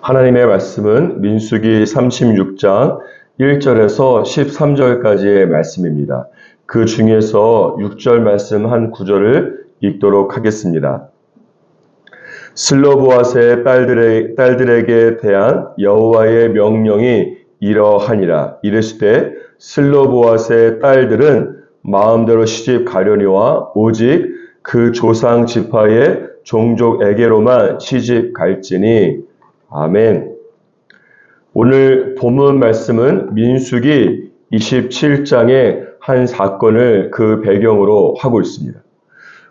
하나님의 말씀은 민수기 36장 1절에서 13절까지의 말씀입니다. 그 중에서 6절 말씀 한 구절을 읽도록 하겠습니다. 슬로보앗의 딸들에게 대한 여호와의 명령이 이러하니라. 이르시되 슬로보앗의 딸들은 마음대로 시집 가려니와 오직 그 조상 지파의 종족에게로만 시집 갈지니. 아멘. 오늘 본문 말씀은 민수기 27장의 한 사건을 그 배경으로 하고 있습니다.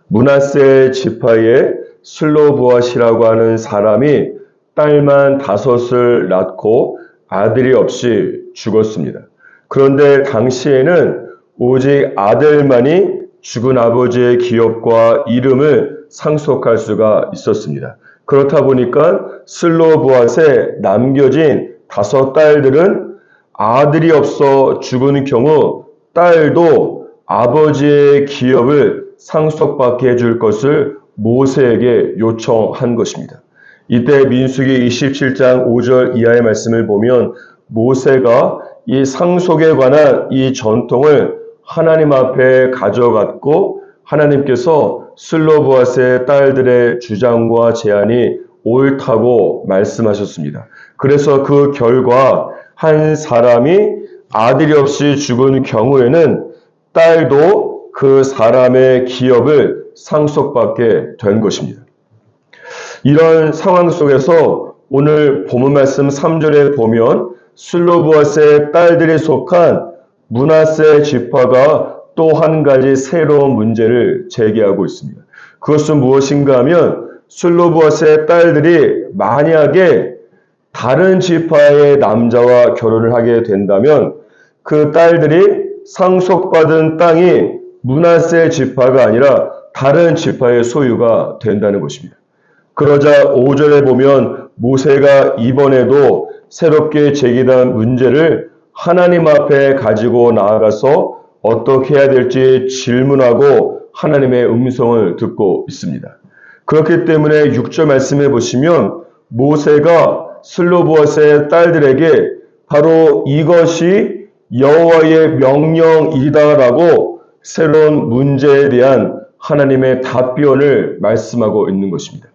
므낫세 지파의 슬로보앗이라고 하는 사람이 딸만 5을 낳고 아들이 없이 죽었습니다. 그런데 당시에는 오직 아들만이 죽은 아버지의 기업과 이름을 상속할 수가 있었습니다. 그렇다 보니까 슬로보앗에 남겨진 5 딸들은 아들이 없어 죽은 경우 딸도 아버지의 기업을 상속받게 해줄 것을 모세에게 요청한 것입니다. 이때 민수기 27장 5절 이하의 말씀을 보면 모세가 이 상속에 관한 이 전통을 하나님 앞에 가져갔고 하나님께서 슬로보앗의 딸들의 주장과 제안이 옳다고 말씀하셨습니다. 그래서 그 결과 한 사람이 아들이 없이 죽은 경우에는 딸도 그 사람의 기업을 상속받게 된 것입니다. 이런 상황 속에서 오늘 본문 말씀 3절에 보면 슬로보앗의 딸들이 속한 므낫세 지파가 또 한 가지 새로운 문제를 제기하고 있습니다. 그것은 무엇인가 하면 슬로보앗의 딸들이 만약에 다른 지파의 남자와 결혼을 하게 된다면 그 딸들이 상속받은 땅이 므낫세 지파가 아니라 다른 지파의 소유가 된다는 것입니다. 그러자 5절에 보면 모세가 이번에도 새롭게 제기된 문제를 하나님 앞에 가지고 나아가서 어떻게 해야 될지 질문하고 하나님의 음성을 듣고 있습니다. 그렇기 때문에 6절 말씀해 보시면 모세가 슬로보앗의 딸들에게 바로 이것이 여호와의 명령이다라고 새로운 문제에 대한 하나님의 답변을 말씀하고 있는 것입니다.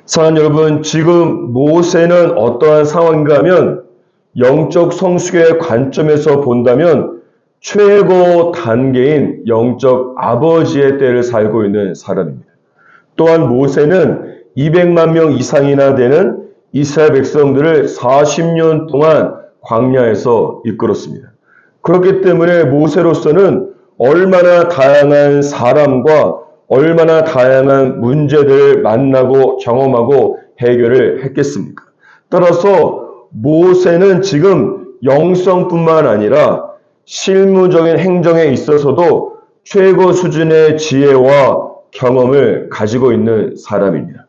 사랑하는 여러분, 지금 모세는 어떠한 상황인가 하면 영적 성숙의 관점에서 본다면 최고 단계인 영적 아버지의 때를 살고 있는 사람입니다. 또한 모세는 200만 명 이상이나 되는 이스라엘 백성들을 40년 동안 광야에서 이끌었습니다. 그렇기 때문에 모세로서는 얼마나 다양한 사람과 얼마나 다양한 문제들을 만나고 경험하고 해결을 했겠습니까? 따라서 모세는 지금 영성뿐만 아니라 실무적인 행정에 있어서도 최고 수준의 지혜와 경험을 가지고 있는 사람입니다.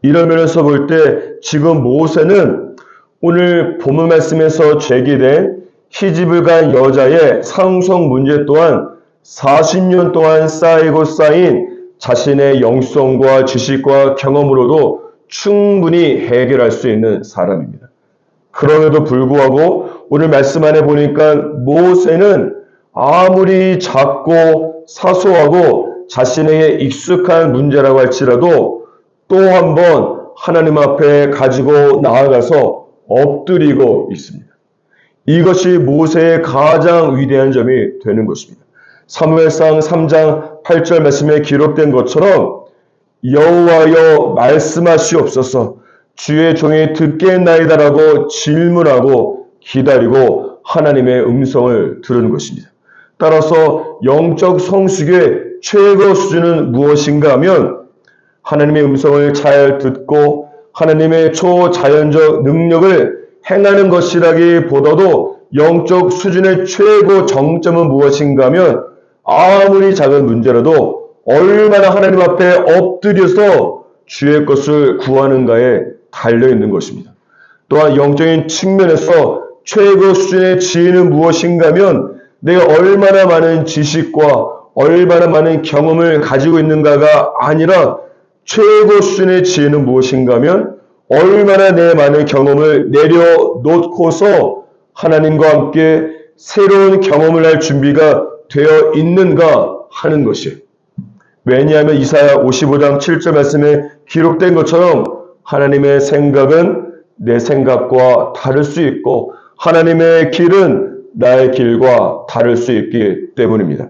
이런 면에서 볼 때 지금 모세는 오늘 본문 말씀에서 제기된 시집을 간 여자의 상속 문제 또한 40년 동안 쌓이고 쌓인 자신의 영성과 지식과 경험으로도 충분히 해결할 수 있는 사람입니다. 그럼에도 불구하고 오늘 말씀 안에 보니까 모세는 아무리 작고 사소하고 자신에게 익숙한 문제라고 할지라도 또 한 번 하나님 앞에 가지고 나아가서 엎드리고 있습니다. 이것이 모세의 가장 위대한 점이 되는 것입니다. 사무엘상 3장 8절 말씀에 기록된 것처럼 여호와여 말씀하시옵소서 주의 종이 듣겠나이다라고 질문하고 기다리고 하나님의 음성을 들은 것입니다. 따라서 영적 성숙의 최고 수준은 무엇인가 하면 하나님의 음성을 잘 듣고 하나님의 초자연적 능력을 행하는 것이라기보다도 영적 수준의 최고 정점은 무엇인가 하면 아무리 작은 문제라도 얼마나 하나님 앞에 엎드려서 주의 것을 구하는가에 달려있는 것입니다. 또한 영적인 측면에서 최고 수준의 지혜는 무엇인가 하면 내가 얼마나 많은 지식과 얼마나 많은 경험을 가지고 있는가가 아니라 최고 수준의 지혜는 무엇인가 하면 얼마나 내 많은 경험을 내려놓고서 하나님과 함께 새로운 경험을 할 준비가 되어 있는가 하는 것이. 왜냐하면 이사야 55장 7절 말씀에 기록된 것처럼 하나님의 생각은 내 생각과 다를 수 있고 하나님의 길은 나의 길과 다를 수 있기 때문입니다.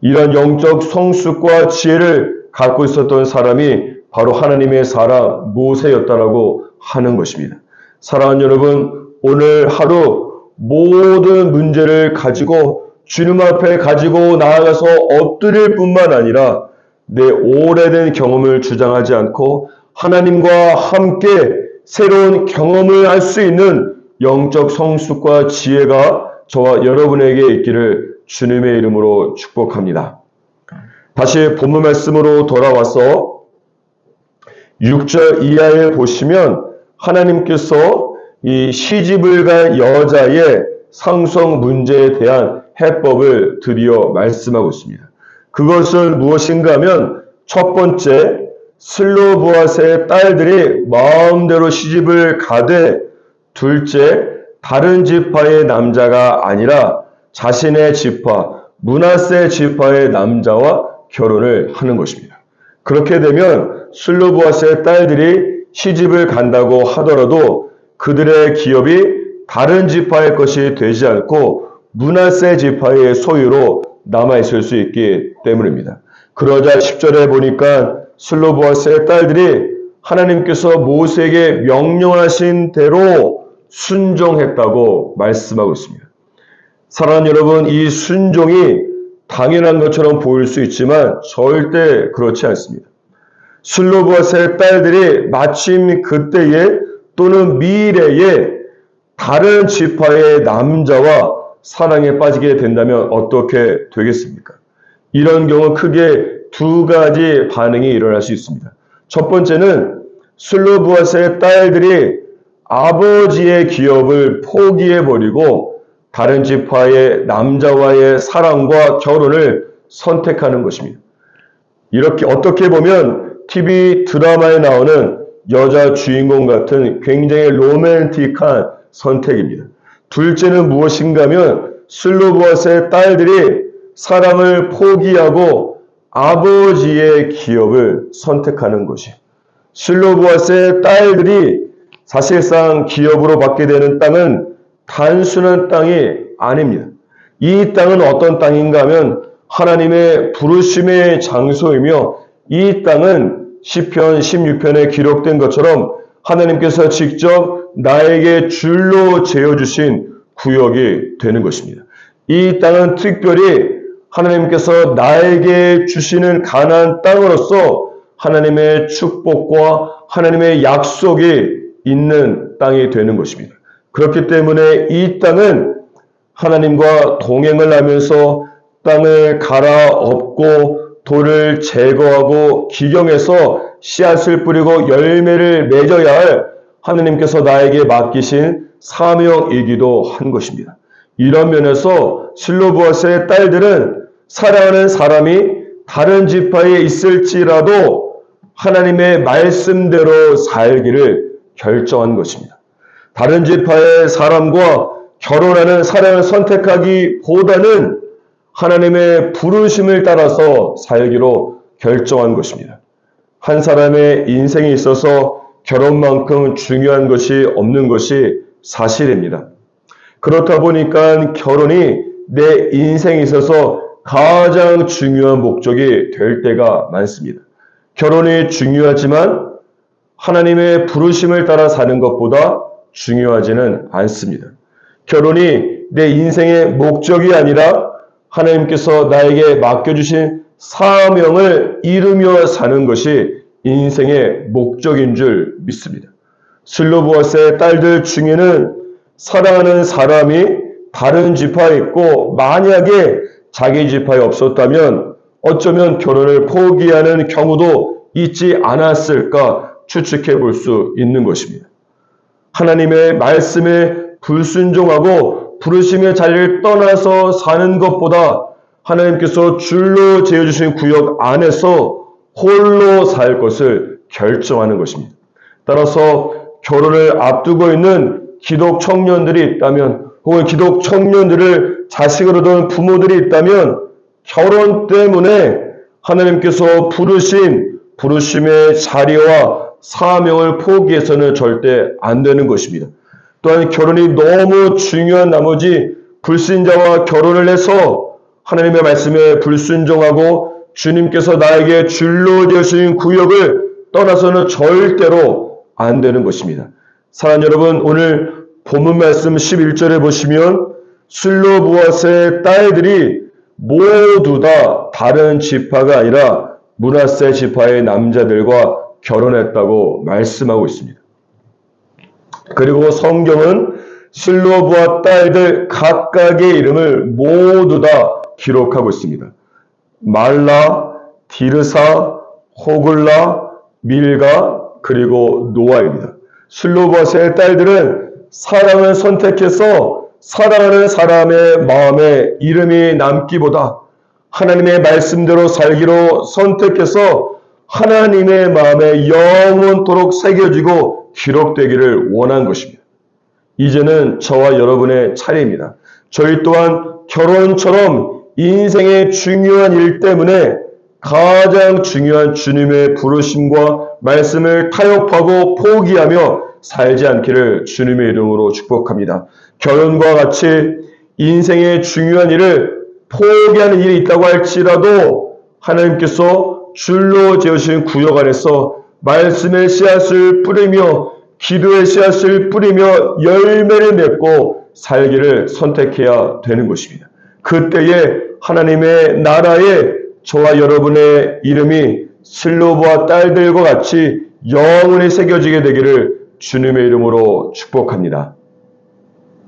이런 영적 성숙과 지혜를 갖고 있었던 사람이 바로 하나님의 사람 모세였다라고 하는 것입니다. 사랑하는 여러분, 오늘 하루 모든 문제를 가지고 주님 앞에 가지고 나아가서 엎드릴 뿐만 아니라 내 오래된 경험을 주장하지 않고 하나님과 함께 새로운 경험을 할 수 있는 영적 성숙과 지혜가 저와 여러분에게 있기를 주님의 이름으로 축복합니다. 다시 본문 말씀으로 돌아와서 6절 이하에 보시면 하나님께서 이 시집을 간 여자의 상속 문제에 대한 해법을 드디어 말씀하고 있습니다. 그것은 무엇인가 하면 첫 번째, 슬로보아스의 딸들이 마음대로 시집을 가되, 둘째, 다른 지파의 남자가 아니라 자신의 지파, 므낫세 지파의 남자와 결혼을 하는 것입니다. 그렇게 되면 슬로보아스의 딸들이 시집을 간다고 하더라도 그들의 기업이 다른 지파의 것이 되지 않고 므낫세 지파의 소유로 남아있을 수 있기 때문입니다. 그러자 10절에 보니까 슬로보아스의 딸들이 하나님께서 모세에게 명령하신 대로 순종했다고 말씀하고 있습니다. 사랑하는 여러분, 이 순종이 당연한 것처럼 보일 수 있지만 절대 그렇지 않습니다. 슬로보아스의 딸들이 마침 그때에 또는 미래에 다른 지파의 남자와 사랑에 빠지게 된다면 어떻게 되겠습니까? 이런 경우 크게 두 가지 반응이 일어날 수 있습니다. 첫 번째는 슬로보아스의 딸들이 아버지의 기업을 포기해버리고 다른 지파의 남자와의 사랑과 결혼을 선택하는 것입니다. 이렇게 어떻게 보면 TV 드라마에 나오는 여자 주인공 같은 굉장히 로맨틱한 선택입니다. 둘째는 무엇인가 하면 슬로보아스의 딸들이 사랑을 포기하고 아버지의 기업을 선택하는 것이. 슬로보아스의 딸들이 사실상 기업으로 받게 되는 땅은 단순한 땅이 아닙니다. 이 땅은 어떤 땅인가 하면 하나님의 부르심의 장소이며 이 땅은 시편 16편에 기록된 것처럼 하나님께서 직접 나에게 줄로 재어주신 구역이 되는 것입니다. 이 땅은 특별히 하나님께서 나에게 주시는 가나안 땅으로서 하나님의 축복과 하나님의 약속이 있는 땅이 되는 것입니다. 그렇기 때문에 이 땅은 하나님과 동행을 하면서 땅을 갈아엎고 돌을 제거하고 기경해서 씨앗을 뿌리고 열매를 맺어야 할 하나님께서 나에게 맡기신 사명이기도 한 것입니다. 이런 면에서 슬로보아스의 딸들은 사랑하는 사람이 다른 지파에 있을지라도 하나님의 말씀대로 살기를 결정한 것입니다. 다른 지파의 사람과 결혼하는 사랑을 선택하기보다는 하나님의 부르심을 따라서 살기로 결정한 것입니다. 한 사람의 인생에 있어서 결혼만큼 중요한 것이 없는 것이 사실입니다. 그렇다 보니까 결혼이 내 인생에 있어서 가장 중요한 목적이 될 때가 많습니다. 결혼이 중요하지만 하나님의 부르심을 따라 사는 것보다 중요하지는 않습니다. 결혼이 내 인생의 목적이 아니라 하나님께서 나에게 맡겨주신 사명을 이루며 사는 것이 인생의 목적인 줄 믿습니다. 슬로보아스의 딸들 중에는 사랑하는 사람이 다른 지파에 있고 만약에 자기 지파에 없었다면 어쩌면 결혼을 포기하는 경우도 있지 않았을까 추측해 볼 수 있는 것입니다. 하나님의 말씀에 불순종하고 부르심의 자리를 떠나서 사는 것보다 하나님께서 줄로 재어주신 구역 안에서 홀로 살 것을 결정하는 것입니다. 따라서 결혼을 앞두고 있는 기독 청년들이 있다면, 혹은 기독 청년들을 자식으로 둔 부모들이 있다면, 결혼 때문에 하나님께서 부르심의 자리와 사명을 포기해서는 절대 안 되는 것입니다. 또한 결혼이 너무 중요한 나머지 불신자와 결혼을 해서 하나님의 말씀에 불순종하고 주님께서 나에게 줄로 되신 구역을 떠나서는 절대로 안 되는 것입니다. 사랑하는 여러분, 오늘 본문 말씀 11절에 보시면 슬로보아스의 딸들이 모두 다 다른 지파가 아니라 므낫세 지파의 남자들과 결혼했다고 말씀하고 있습니다. 그리고 성경은 슬로보아 딸들 각각의 이름을 모두 다 기록하고 있습니다. 말라, 디르사, 호글라, 밀가, 그리고 노아입니다. 슬로보아스의 딸들은 사랑을 선택해서 사랑하는 사람의 마음에 이름이 남기보다 하나님의 말씀대로 살기로 선택해서 하나님의 마음에 영원토록 새겨지고 기록되기를 원한 것입니다. 이제는 저와 여러분의 차례입니다. 저희 또한 결혼처럼 인생의 중요한 일 때문에 가장 중요한 주님의 부르심과 말씀을 타협하고 포기하며 살지 않기를 주님의 이름으로 축복합니다. 결혼과 같이 인생의 중요한 일을 포기하는 일이 있다고 할지라도 하나님께서 줄로 지으신 구역 안에서 말씀의 씨앗을 뿌리며 기도의 씨앗을 뿌리며 열매를 맺고 살기를 선택해야 되는 것입니다. 그때에 하나님의 나라에 저와 여러분의 이름이 슬로보아 딸들과 같이 영원히 새겨지게 되기를 주님의 이름으로 축복합니다.